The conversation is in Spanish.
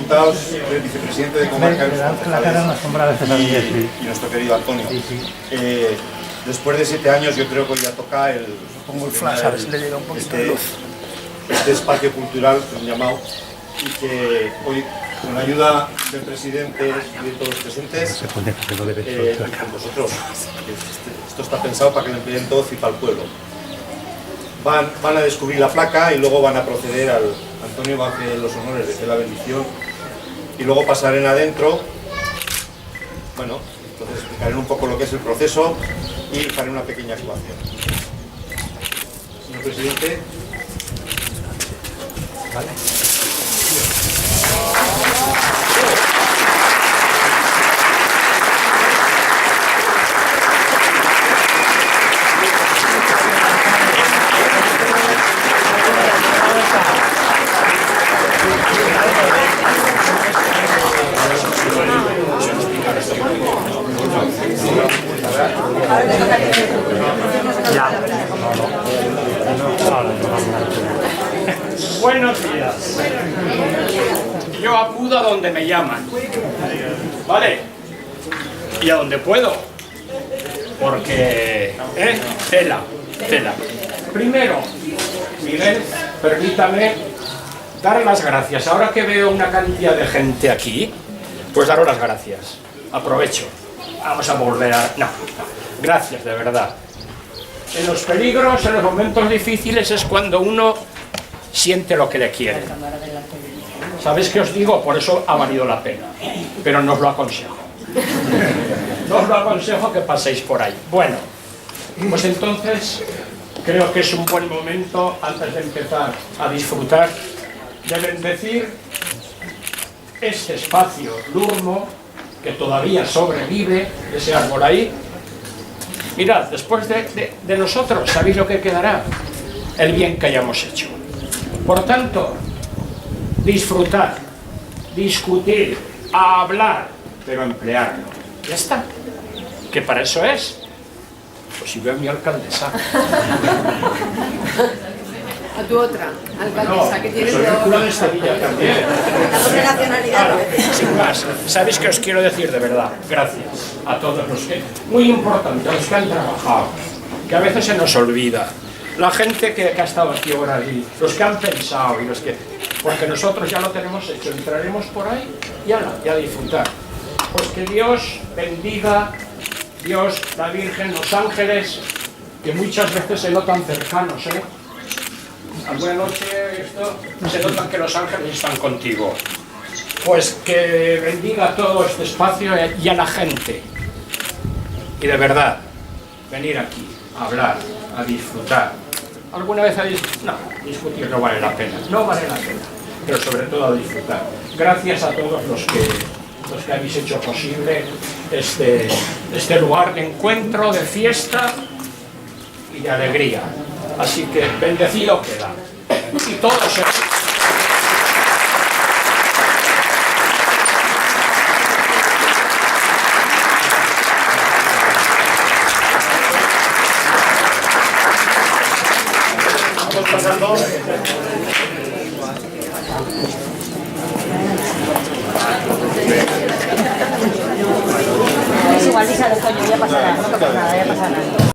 diputados, el vicepresidente de Comarcas y nuestro querido Antonio. Después de 7 años yo creo que hoy ya toca el este espacio cultural llamado, y que hoy, con la ayuda del presidente y de todos los presentes, con vosotros, esto está pensado para que lo empleen todos y para el pueblo. Van a descubrir la placa y luego van a proceder al... Antonio va a hacer los honores de hacer la bendición y luego pasarán adentro. Bueno, entonces explicaré un poco lo que es el proceso y haré una pequeña actuación. Señor presidente. Vale. Buenos días. Yo acudo a donde me llaman, ¿vale? Y a donde puedo, porque tela. Primero, Miguel, permítame dar las gracias. Ahora que veo una cantidad de gente aquí, pues daros las gracias. Aprovecho. Vamos a volver a... No, gracias, de verdad. En los peligros, en los momentos difíciles, es cuando uno siente lo que le quiere. ¿Sabéis qué os digo? Por eso ha valido la pena. Pero no os lo aconsejo. No os lo aconsejo que paséis por ahí. Bueno, pues entonces creo que es un buen momento, antes de empezar a disfrutar, de bendecir este espacio lurmo que todavía sobrevive, ese árbol ahí. Mirad, después de nosotros, ¿sabéis lo que quedará? El bien que hayamos hecho. Por tanto, disfrutar, discutir, hablar, pero emplearlo. Ya está. ¿Que para eso es? Pues si veo a mi alcaldesa. A tu otra alcaldesa, No, que tiene soy el cura de Sevilla también. la doble nacionalidad. Claro, sin más, ¿sabéis qué os quiero decir de verdad? Gracias a todos los que... Muy importante, a los que han trabajado, que a veces se nos olvida. La gente que ha estado aquí ahora y los que han pensado y los que... Porque nosotros ya lo tenemos hecho, entraremos por ahí y a disfrutar. Pues que Dios bendiga, Dios, la Virgen, los ángeles, que muchas veces se notan cercanos, ¿eh? Alguna noche se nota que los ángeles están contigo. Pues que bendiga todo este espacio y a la gente. Y de verdad, venir aquí a hablar, a disfrutar. ¿Alguna vez no, discutir no vale la pena, no vale la pena, pero sobre todo a disfrutar. Gracias a todos los que habéis hecho posible este lugar de encuentro, de fiesta y de alegría. Así que bendecido queda. Y todos Vamos pasando. Es igual, Lisa, coño, ya pasará, no pasa nada, ya pasará.